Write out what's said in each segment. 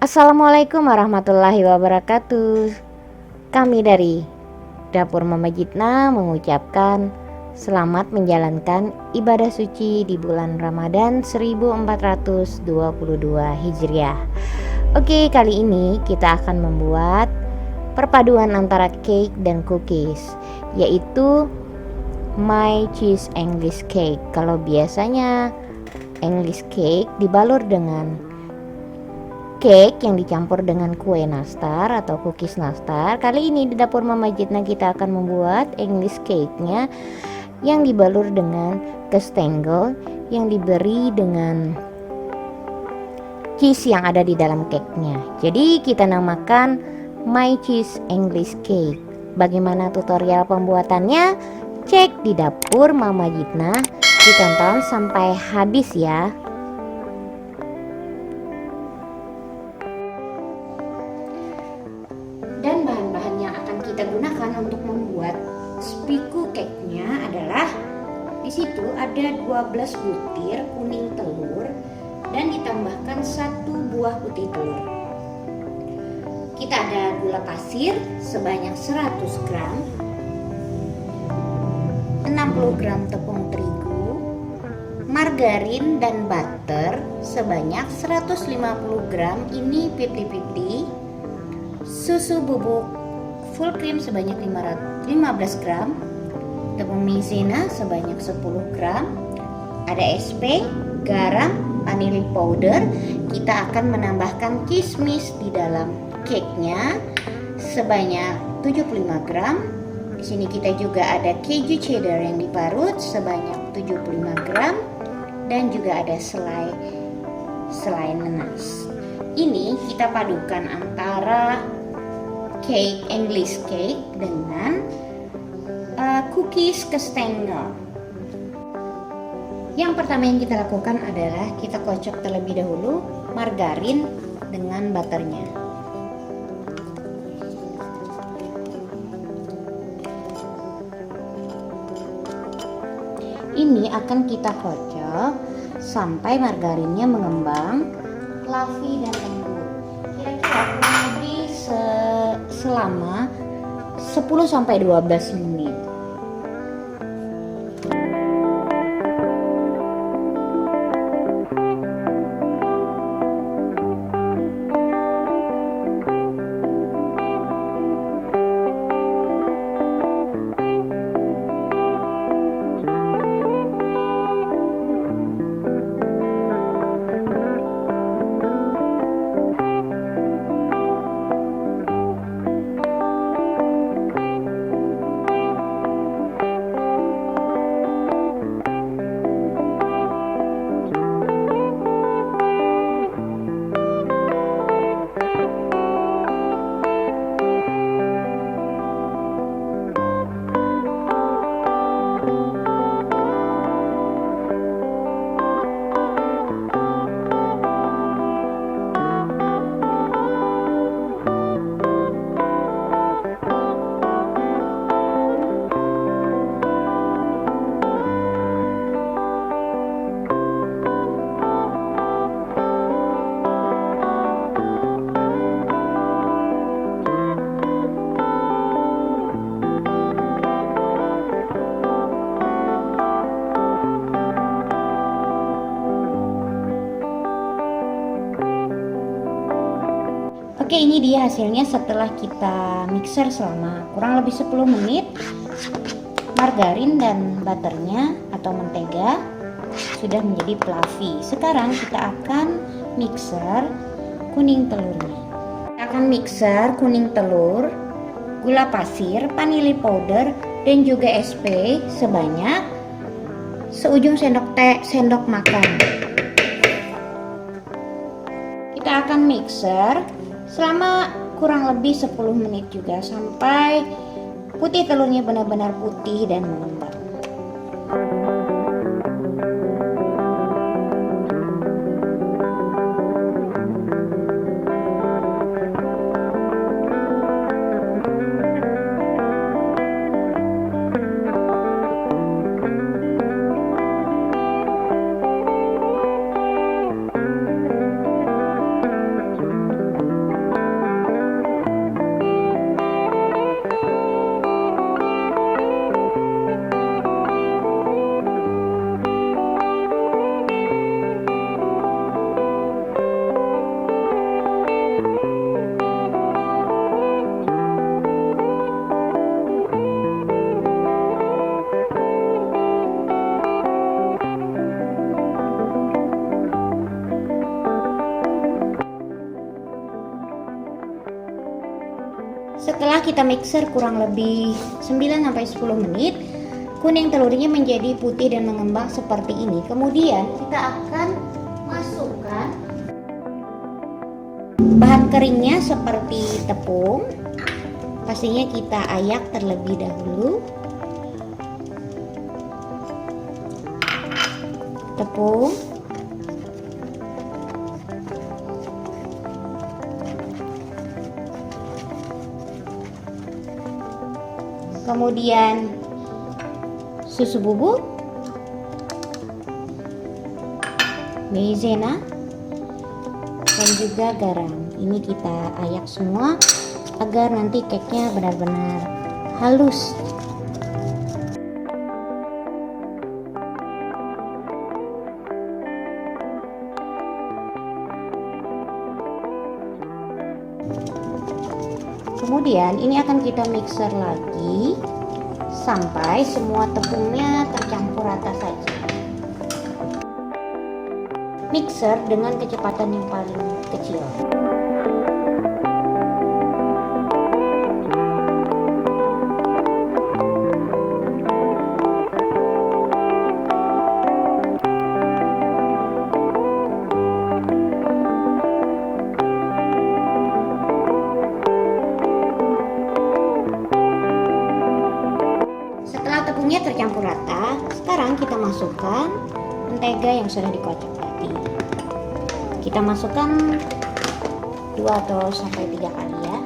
Assalamualaikum warahmatullahi wabarakatuh. Kami dari Dapur Mama Jitna mengucapkan selamat menjalankan ibadah suci di bulan Ramadan 1422 Hijriah. Oke, kali ini kita akan membuat perpaduan antara cake dan cookies, yaitu My Cheese English Cake. Kalau biasanya English Cake dibalur dengan cake yang dicampur dengan kue nastar atau cookies nastar. Kali ini di Dapur Mama Jitna kita akan membuat English cake-nya yang dibalur dengan kastengel yang diberi dengan cheese yang ada di dalam cake-nya. Jadi kita namakan My Cheese English Cake. Bagaimana tutorial pembuatannya? Cek di Dapur Mama Jitna, ditonton sampai habis ya. Dan bahan-bahan yang akan kita gunakan untuk membuat spiku cake-nya adalah di situ ada 12 butir kuning telur dan ditambahkan 1 buah putih telur. Kita ada gula pasir sebanyak 100 gram, 60 gram tepung terigu, margarin dan butter sebanyak 150 gram, ini 50-50, susu bubuk full cream sebanyak 15 gram, tepung maizena sebanyak 10 gram, ada SP, garam, vanilla powder. Kita akan menambahkan kismis di dalam cake-nya sebanyak 75 gram. Di sini kita juga ada keju cheddar yang diparut sebanyak 75 gram dan juga ada selai nanas. Ini kita padukan antara cake English cake dengan cookies kastengel. Yang pertama yang kita lakukan adalah kita kocok terlebih dahulu margarin dengan butternya. Ini akan kita kocok sampai margarinnya mengembang, fluffy dan lembut. Kira-kira kurang lebih selama 10-12 menit. Oke, ini dia hasilnya setelah kita mixer selama kurang lebih 10 menit. Margarin dan butternya atau mentega sudah menjadi fluffy. Sekarang kita akan mixer kuning telurnya. Kita akan mixer kuning telur, gula pasir, vanilla powder dan juga SP sebanyak seujung sendok makan. Kita akan mixer selama kurang lebih 10 menit juga sampai putih telurnya benar-benar putih dan mengembang. kita mixer kurang lebih 9-10 menit, kuning telurnya menjadi putih dan mengembang seperti ini. Kemudian kita akan masukkan bahan keringnya seperti tepung. Pastinya kita ayak terlebih dahulu. Tepung, kemudian susu bubuk, maizena, dan juga garam. Ini kita ayak semua agar nanti cake-nya benar-benar halus. Kemudian ini akan kita mixer lagi sampai semua tepungnya tercampur rata saja. Mixer dengan kecepatan yang paling kecil. Tepungnya tercampur rata. Sekarang kita masukkan mentega yang sudah dikocok tadi. Kita masukkan 2 atau sampai 3 kali ya.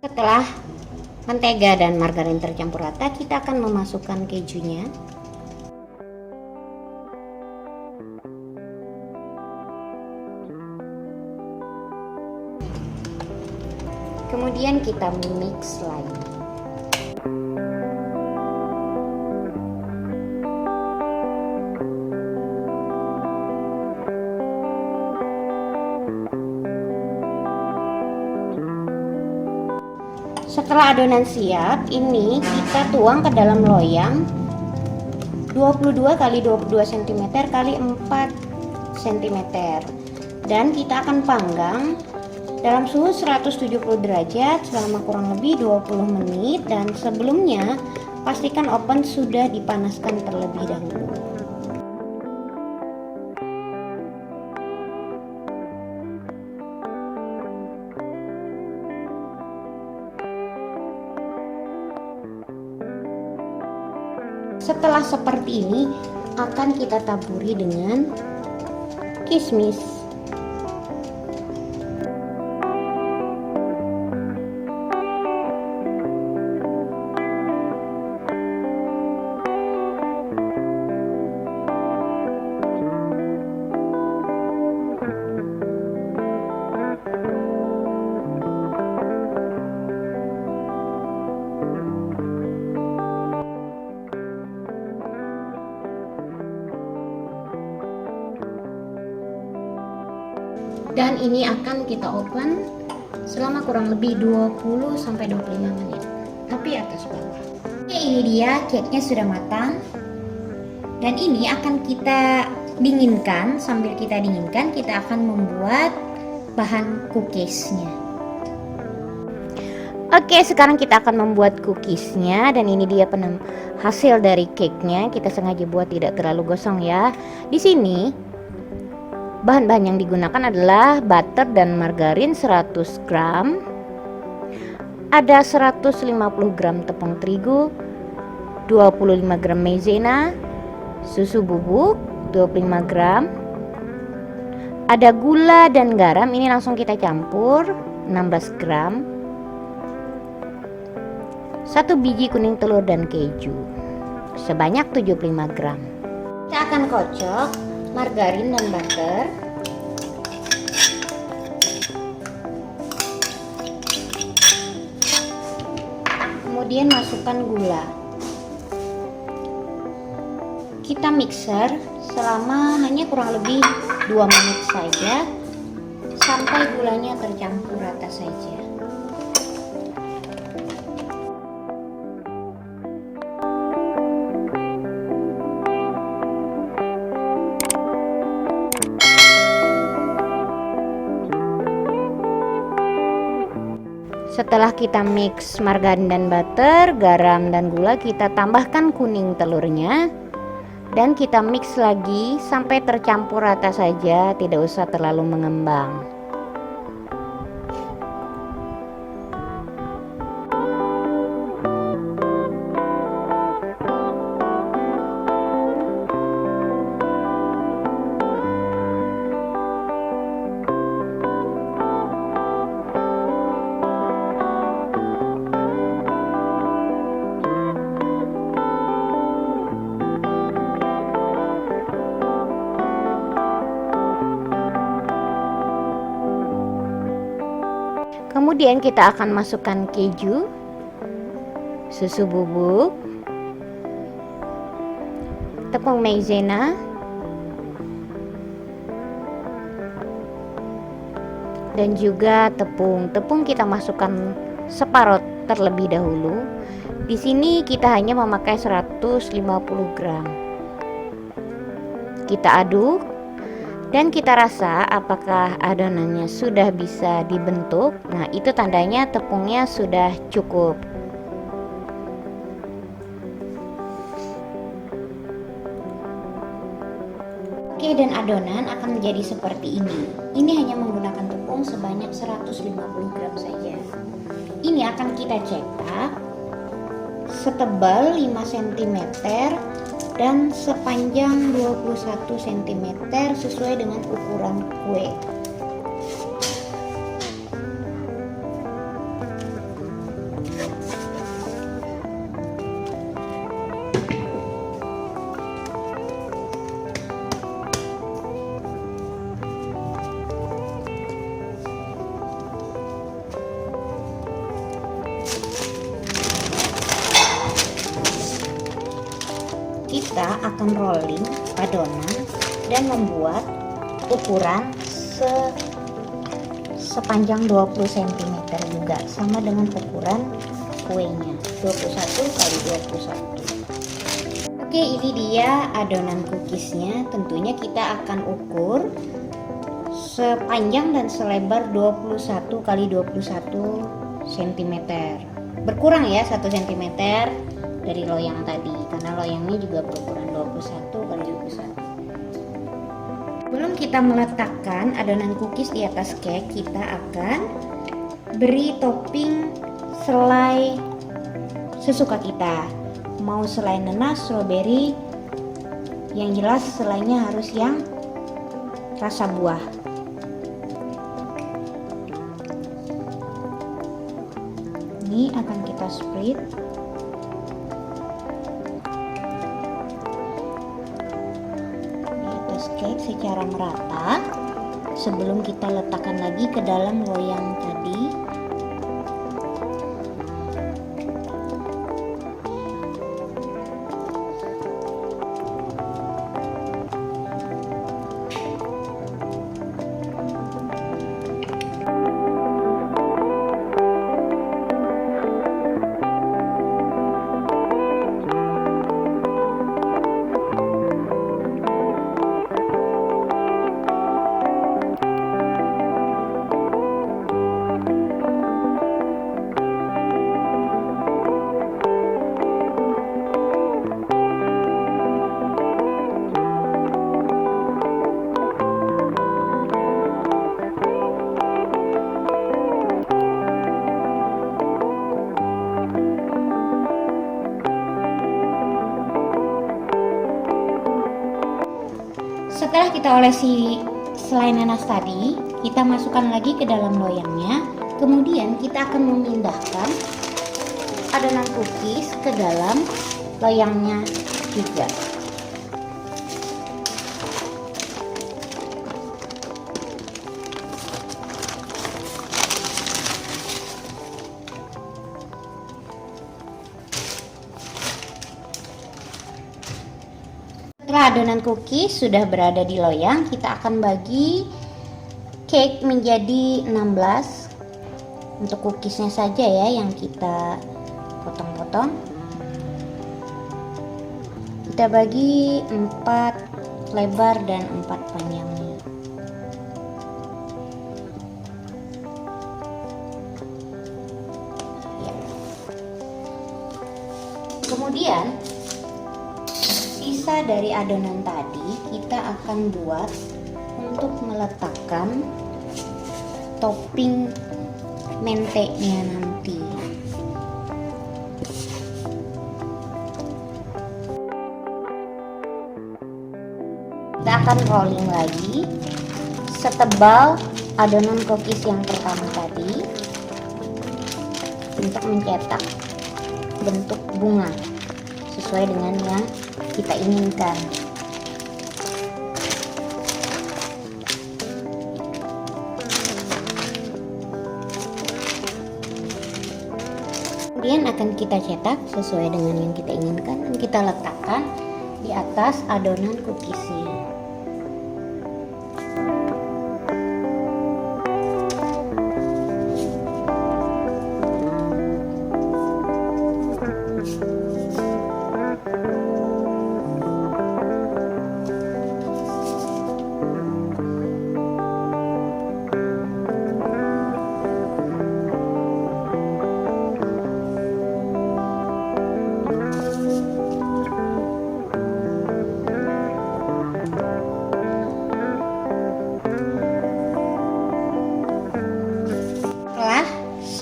Setelah mentega dan margarin tercampur rata, kita akan memasukkan kejunya. Kemudian kita mix lagi. Setelah adonan siap, ini kita tuang ke dalam loyang 22 x 22 cm x 4 cm, dan kita akan panggang dalam suhu 170 derajat selama kurang lebih 20 menit. Dan sebelumnya pastikan oven sudah dipanaskan terlebih dahulu. Setelah seperti ini, akan kita taburi dengan kismis. Dan ini akan kita oven selama kurang lebih 20-25 menit, tapi atas bawah. Oke, ini dia cake-nya sudah matang. Dan ini akan kita dinginkan. Sambil kita dinginkan, kita akan membuat bahan cookiesnya. Oke, sekarang kita akan membuat cookiesnya. Dan ini dia hasil dari cake-nya. Kita sengaja buat tidak terlalu gosong ya. Di sini bahan-bahan yang digunakan adalah butter dan margarin 100 gram, ada 150 gram tepung terigu, 25 gram maizena, susu bubuk 25 gram, ada gula dan garam. Ini langsung kita campur 16 gram, 1 biji kuning telur dan keju sebanyak 75 gram. Kita akan kocok margarin dan butter masukkan gula. Kita mixer selama hanya kurang lebih 2 menit saja sampai gulanya tercampur rata saja. Setelah kita mix margarin dan butter, garam dan gula, kita tambahkan kuning telurnya dan kita mix lagi sampai tercampur rata saja, tidak usah terlalu mengembang. Kemudian kita akan masukkan keju, susu bubuk, tepung maizena, dan juga tepung. Tepung kita masukkan separuh terlebih dahulu. Di sini kita hanya memakai 150 gram. Kita aduk dan kita rasa apakah adonannya sudah bisa dibentuk. Nah, itu tandanya tepungnya sudah cukup. Oke, dan adonan akan menjadi seperti ini. Ini hanya menggunakan tepung sebanyak 150 gram saja. Ini akan kita cetak setebal 5 cm dan sepanjang 21 cm sesuai dengan ukuran kue. Kita akan rolling adonan dan membuat ukuran sepanjang 20 cm juga, sama dengan ukuran kuenya, 21 kali 21. Oke, ini dia adonan cookiesnya. Tentunya kita akan ukur sepanjang dan selebar 21 kali 21 cm. Berkurang ya 1 cm dari loyang tadi, karena loyangnya juga berukuran 21 kali 21. Sebelum kita meletakkan adonan cookies di atas cake, kita akan beri topping selai sesuka kita. Mau selai nanas, strawberry, yang jelas selainya harus yang rasa buah. Ini akan kita spread. Cake secara merata sebelum kita letakkan lagi ke dalam loyang tadi. Setelah kita olesi selai nanas tadi, kita masukkan lagi ke dalam loyangnya. Kemudian kita akan memindahkan adonan cookies ke dalam loyangnya juga. Setelah adonan cookies sudah berada di loyang, kita akan bagi cake menjadi 16. Untuk cookiesnya saja ya yang kita potong-potong. Kita bagi 4 lebar dan 4 panjangnya. Ya. Kemudian sisa dari adonan tadi kita akan buat untuk meletakkan topping mentenya nanti. Kita akan rolling lagi setebal adonan cookies yang pertama tadi untuk mencetak bentuk bunga sesuai dengan yang kita inginkan. Kemudian akan kita cetak sesuai dengan yang kita inginkan dan kita letakkan di atas adonan cookiesnya.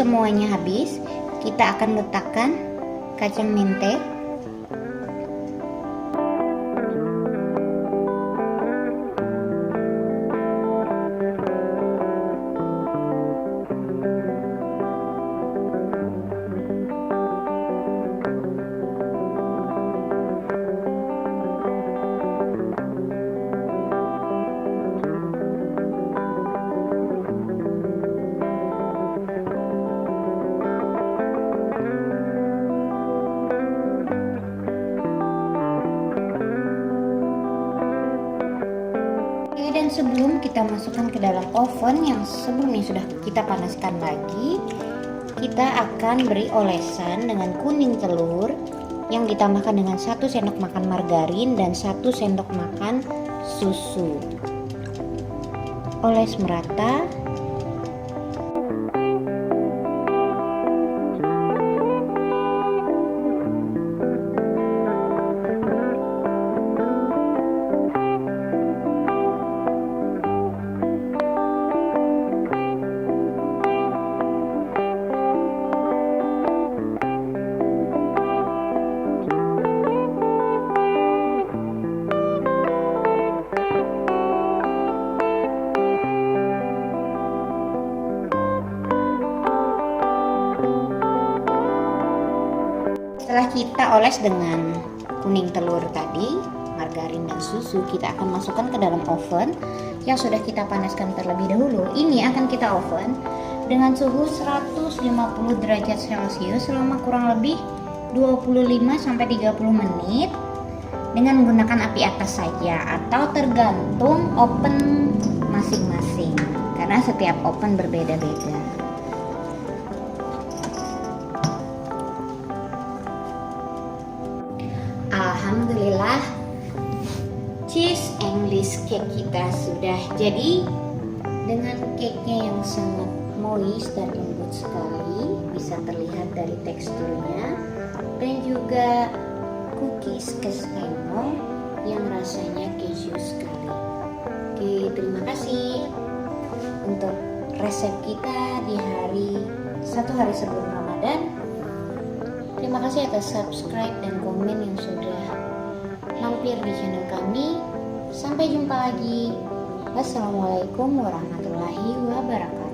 Semuanya habis, kita akan letakkan kacang mente. Dan sebelum kita masukkan ke dalam oven yang sebelumnya sudah kita panaskan lagi, kita akan beri olesan dengan kuning telur yang ditambahkan dengan 1 sendok makan margarin dan 1 sendok makan susu. Oles merata. Setelah kita oles dengan kuning telur tadi, margarin dan susu, kita akan masukkan ke dalam oven yang sudah kita panaskan terlebih dahulu. Ini akan kita oven dengan suhu 150 derajat Celcius selama kurang lebih 25-30 menit dengan menggunakan api atas saja atau tergantung oven masing-masing karena setiap oven berbeda-beda. Alhamdulillah, cheese English cake kita sudah jadi dengan cake-nya yang sangat moist dan lembut sekali, bisa terlihat dari teksturnya, dan juga cookies kesemon yang rasanya keju sekali. Oke, terima kasih untuk resep kita di satu hari sebelum Ramadan. Terima kasih atas subscribe dan komen yang sudah mampir di channel kami. Sampai jumpa lagi. Wassalamualaikum warahmatullahi wabarakatuh.